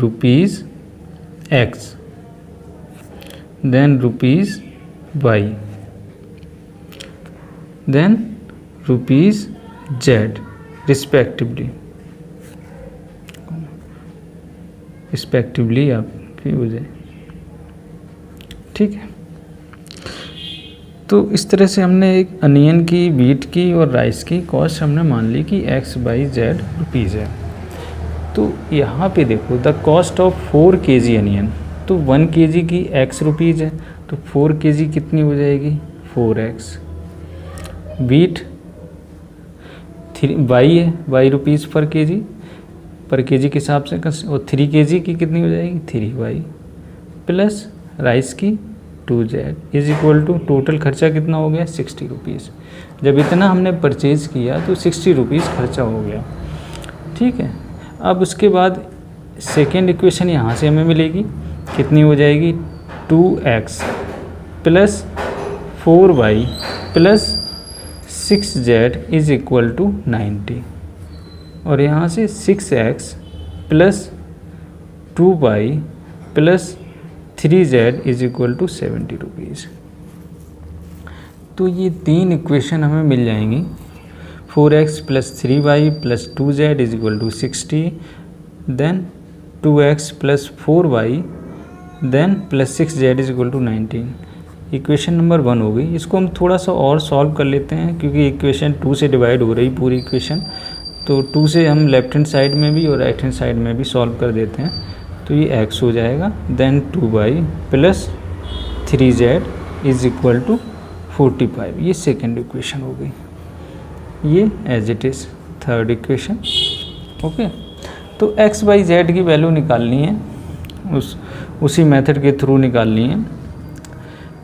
rupees x, then rupees y, then rupees z respectively आपकी हो जाए। ठीक है, तो इस तरह से हमने एक अनियन की, वीट की और राइस की कॉस्ट हमने मान ली कि x by z रुपीज़ है। तो यहाँ पे देखो the cost of 4 kg onion, तो 1 kg की x रुपीज़ है, तो 4 kg कितनी हो जाएगी 4x। वीट y है, y रुपीज़ पर केजी के हिसाब से, और 3 kg की कितनी हो जाएगी 3y प्लस राइस की 2z is equal to total खर्चा कितना हो गया 60 रुपीज़। जब इतना हमने परचेज़ किया तो 60 रुपीज़ खर्चा हो गया। ठीक है, अब उसके बाद सेकेंड इक्वेशन यहाँ से हमें मिलेगी, कितनी हो जाएगी 2x plus 4y plus 6z is equal to 90, और यहाँ से 6x plus 2y plus 3z is equal to 70 rupees. तो ये 3 इक्वेशन हमें मिल जाएंगी, 4x plus 3y plus 2z is equal to 60, then 2x plus 4y then plus 6z is equal to 19। Equation number 1 हो गई। इसको हम थोड़ा सा और सॉल्व कर लेते हैं क्योंकि इक्वेशन 2 से डिवाइड हो रही पूरी इक्वेशन, तो 2 से हम लेफ्ट हैंड साइड में भी और राइट हैंड साइड में भी सॉल्व कर देते हैं, तो ये x हो जाएगा। Then 2y plus 3z is equal to 45। ये सेकेंड इक्वेशन हो गई, ये as it is third equation. Okay, तो x बाई z की वैल्यू निकालनी है, उसी मेथड के थ्रू निकालनी है।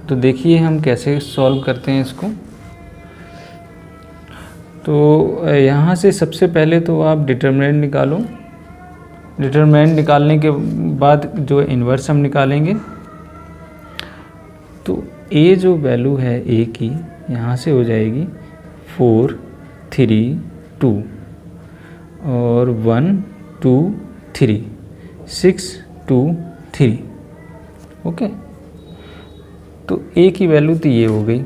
तो देखिए हम कैसे सॉल्व करते हैं इसको। तो यहाँ से सबसे पहले तो आप डिटरमिनेंट निकालो। डिटरमिनेंट निकालने के बाद जो इन्वर्स हम निकालेंगे, तो a जो वैल्यू है a की यहाँ से हो जाएगी 4 3 2 और 1 2 3 6 2 3। ओके, तो a की वैल्यू तो ये हो गई।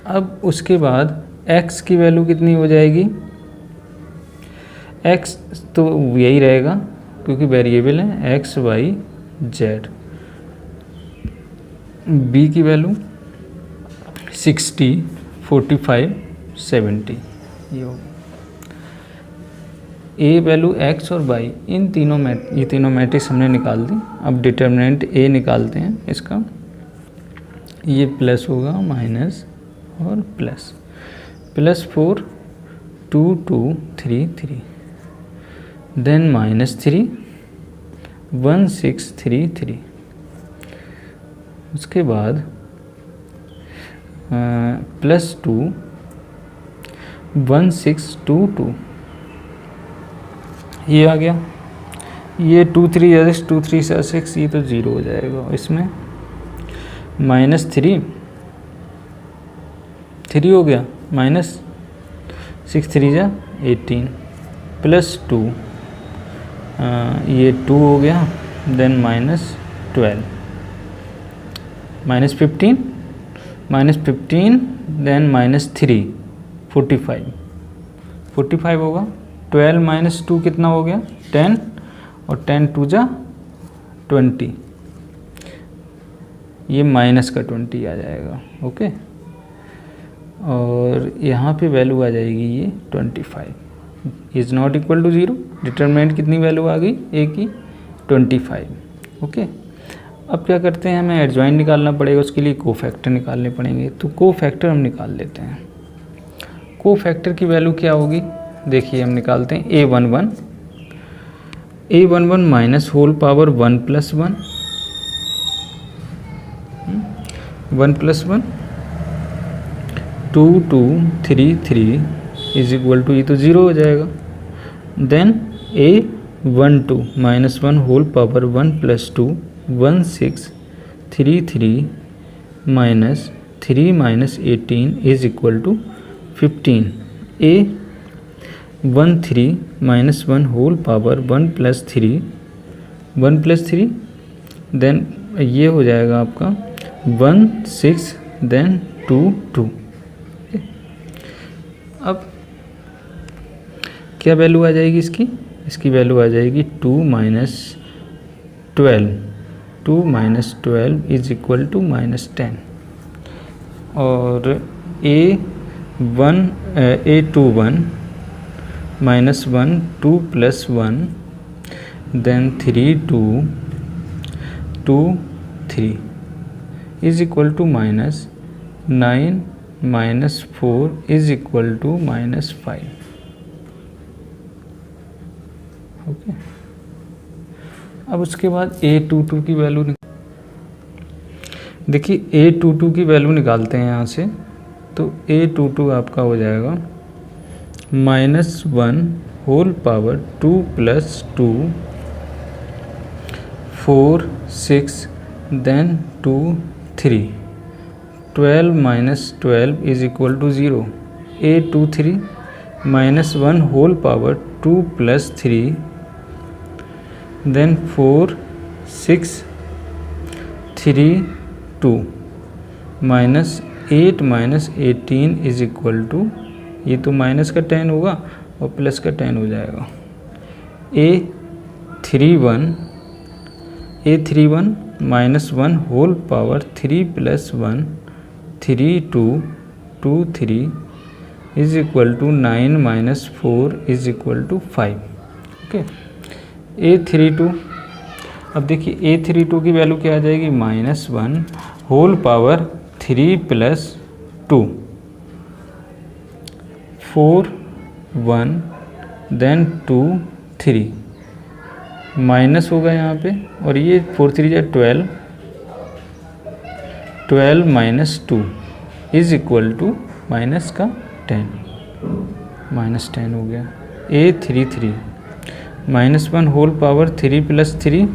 अब उसके बाद x की वैल्यू कितनी हो जाएगी? x तो यही रहेगा क्योंकि वेरिएबल है x y z। b की वैल्यू 60 45 70 ये होगी। a वैल्यू x और y ये तीनों मैट्रिक्स हमने निकाल दी। अब डिटर्मिनेंट a निकालते हैं इसका। ये प्लस होगा माइनस और प्लस 4 2 2 3 3 देन माइनस 3 1 6 3 3। उसके बाद प्लस 2 1 6 2 2 ये आ गया। ये 2 3 2 3 6 ये तो 0 हो जाएगा। इसमें माइनस 3 हो गया, माइनस 6 3 18 प्लस 2 ये 2 हो गया। Then minus 12 minus 15 then minus 3 45 होगा। 12 माइनस 2 कितना हो गया? 10 और 10 2 20, ये माइनस का 20 आ जाएगा। ओके, और यहाँ पे वैल्यू आ जाएगी ये 25 is not equal to 0। Determinant कितनी वैल्यू आ गई a की? 25। ओके, अब क्या करते हैं, हमें एडजॉइंट निकालना पड़ेगा, उसके लिए कोफैक्टर निकालने पड़ेंगे। तो कोफैक्टर हम निकाल लेते हैं। कोफैक्टर की वैल्यू क्या होगी? देखिए हम निकालते हैं a11 minus whole power 1 plus 1 2 2 3 3 is equal to, ये तो 0 हो जाएगा। Then a12 minus 1 whole power 1 plus 2 1 6 3 3 minus 3 minus 18 is equal to 15। a13 minus 1 whole power 1 plus 3 then ये हो जाएगा आपका 1 6 देन 2 2। अब क्या वैल्यू आ जाएगी इसकी? इसकी वैल्यू आ जाएगी 2 minus 12 is equal to minus 10। और a21 minus 1 2 plus 1 then 3 2 2 3 is equal to minus 9 minus 4 is equal to minus 5। Okay, अब उसके बाद a22 की वैल्यू देखिए a22 की वैल्यू निकालते हैं यहाँ से। तो a22 आपका हो जाएगा minus 1 whole power 2 plus 2 4 6 then 2 3 12 minus 12 is equal to 0। a23 minus 1 whole power 2 plus 3 then 4 6 3 2 minus 8 minus 18 is equal to, ये तो माइनस का 10 होगा और प्लस का 10 हो जाएगा। a31 minus 1 whole power 3 plus 1 3 2 2 3 is equal to 9 minus 4 is equal to 5। Okay, A32, अब देखिए A32 की वैल्यू क्या आ जाएगी, -1 whole power 3 plus 2, 4 1 then 2 3 minus होगा यहाँ पे, और ये 4 3 या 12, 12 minus 2 is equal to minus का 10, -10 हो गया। A33 -1 whole power 3 plus 3,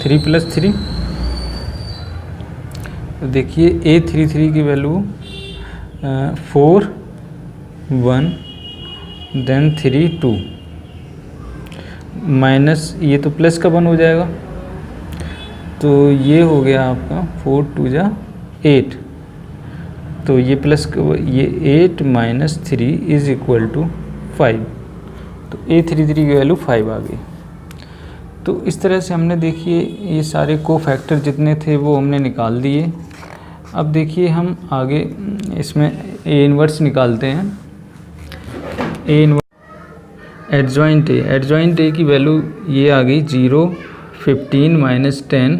3 plus 3, तो देखिए A33 की वैल्यू 4 1 देन 3 2 माइनस, ये तो प्लस का 1 हो जाएगा, तो ये हो गया आपका 4 2 जा 8, तो ये प्लस ये 8 माइनस 3 इज इक्वल टू 5, तो A33 की वैल्यू 5 आ गई। तो इस तरह से हमने देखिए ये सारे कोफैक्टर जितने थे वो हमने निकाल दिए। अब देखिए हम आगे इसमें A इन्वर्स निकालते हैं। A इन्वर्स एडजॉइंट A की वैल्यू ये आ गई 0 15 माइनस 10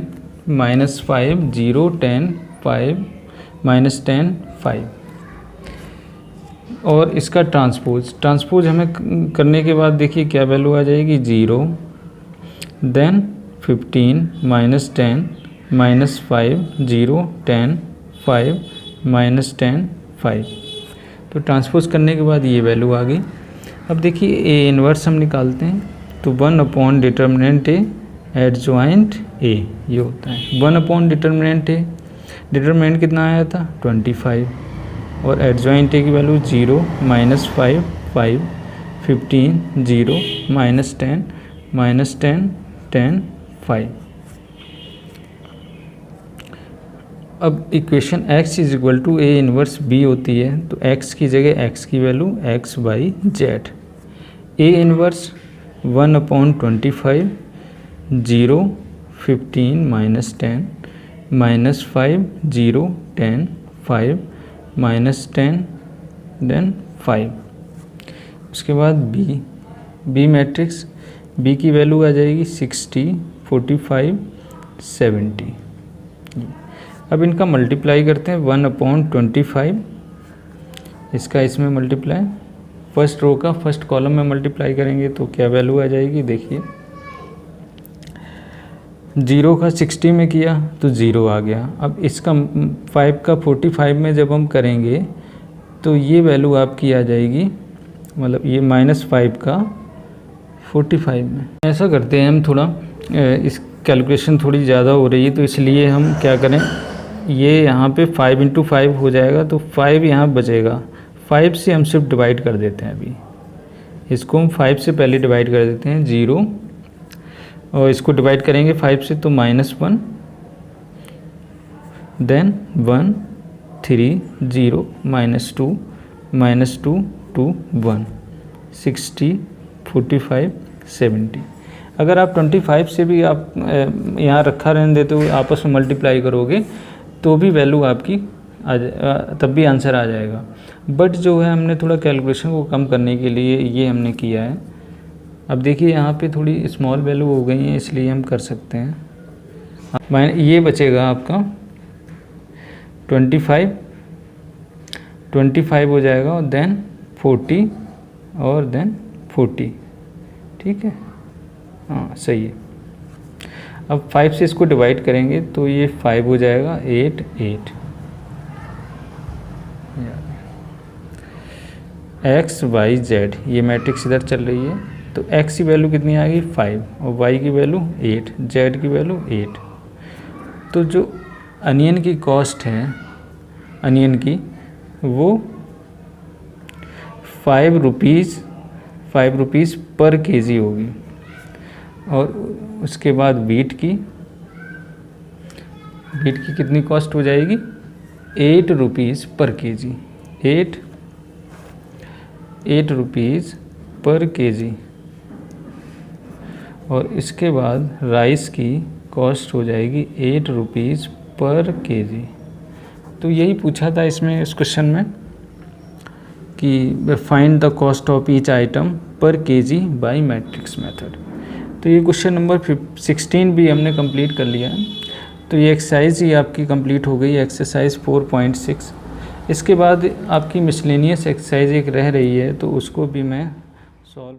माइनस 5 0 10 5 माइनस 10 5, और इसका ट्रांसपोज हमें करने के बाद देखिए क्या वैल्यू आ जाएगी, 0 देन 15 माइनस 10 माइनस 5 0 10 5 माइनस 10 5, तो ट्रांसपोज करने के बाद ये वैल्यू आ गई। अब देखिए A इन्वर्स हम निकालते हैं, तो 1 upon determinant A adjoint A ये होता है 1 अपॉन डिटर्मिनेंट A, डिटर्मिनेंट कितना आया था 25, और एडजॉइंट A की वैल्यू 0 माइनस 5 5 15 0 माइनस 10 माइनस 10 10 5। अब equation x is equal to A inverse B होती है, तो x की जगह x की value x by Z. A inverse 1 upon 25 0 15 minus 10 minus 5 0 10 5 minus 10 then 5। उसके बाद B मैट्रिक्स, B की वैल्यू आ जाएगी 60 45 70। अब इनका मल्टीप्लाई करते हैं 1 अपॉन 25, इसका इसमें मल्टीप्लाई, फर्स्ट रो का फर्स्ट कॉलम में मल्टीप्लाई करेंगे तो क्या वैल्यू आ जाएगी, देखिए 0 का 60 में किया तो 0 आ गया। अब इसका 5 का 45 में जब हम करेंगे तो ये वैल्यू आपकी आ जाएगी, मतलब ये -5 का 45 में। ऐसा करते हैं हम, थोड़ा इस कैलकुलेशन थोड़ी ज़्यादा हो रही है तो इसलिए हम क्या करें, ये यहाँ पे 5 × 5 हो जाएगा, तो 5 यहाँ बचेगा, 5 से हम सिर्फ डिवाइड कर देते हैं। अभी इसको हम 5 से पहले डिवाइड कर देते हैं 0, और इसको डिवाइड करेंगे 5 से तो -1 देन 1 3 0 -2 -2 2 1 60 45 70। अगर आप 25 से भी आप यहाँ रखा रहने देते हो, आपस में मल्टीप्लाई करोगे तो भी वैल्यू आपकी तब भी आंसर आ जाएगा। बट जो है हमने थोड़ा कैलकुलेशन को कम करने के लिए ये हमने किया है। अब देखिए यहाँ पे थोड़ी स्मॉल वैल्यू हो गई है, इसलिए हम कर सकते हैं। ये बचेगा आपका 25 हो जाएगा, और देन 40 और देन 40, ठीक है, हाँ सही है। अब 5 से इसको डिवाइड करेंगे तो ये 5 हो जाएगा, 8 8। x y z ये मैट्रिक्स इधर चल रही है, तो x की वैल्यू कितनी आ गई 5, और y की वैल्यू 8, z की वैल्यू 8। तो जो अनियन की कॉस्ट है, अनियन की, वो 5 रुपीज़ पर केजी होगी। और उसके बाद बीट की कितनी कॉस्ट हो जाएगी, 8 रुपीज़ पर केजी, 8 रुपीज़ पर केजी। और इसके बाद राइस की कॉस्ट हो जाएगी 8 रुपीज़ पर केजी। तो यही पूछा था इसमें, इस क्वेश्चन में। कि find the cost of each item पर केजी बाय मैट्रिक्स मेथड। तो ये क्वेश्चन नंबर 16 भी हमने कंप्लीट कर लिया है। तो ये एक्सरसाइज ही आपकी कंप्लीट हो गई, एक्सरसाइज 4.6। इसके बाद आपकी मिसलेनियस एक्सरसाइज एक रह रही है, तो उसको भी मैं सॉल्व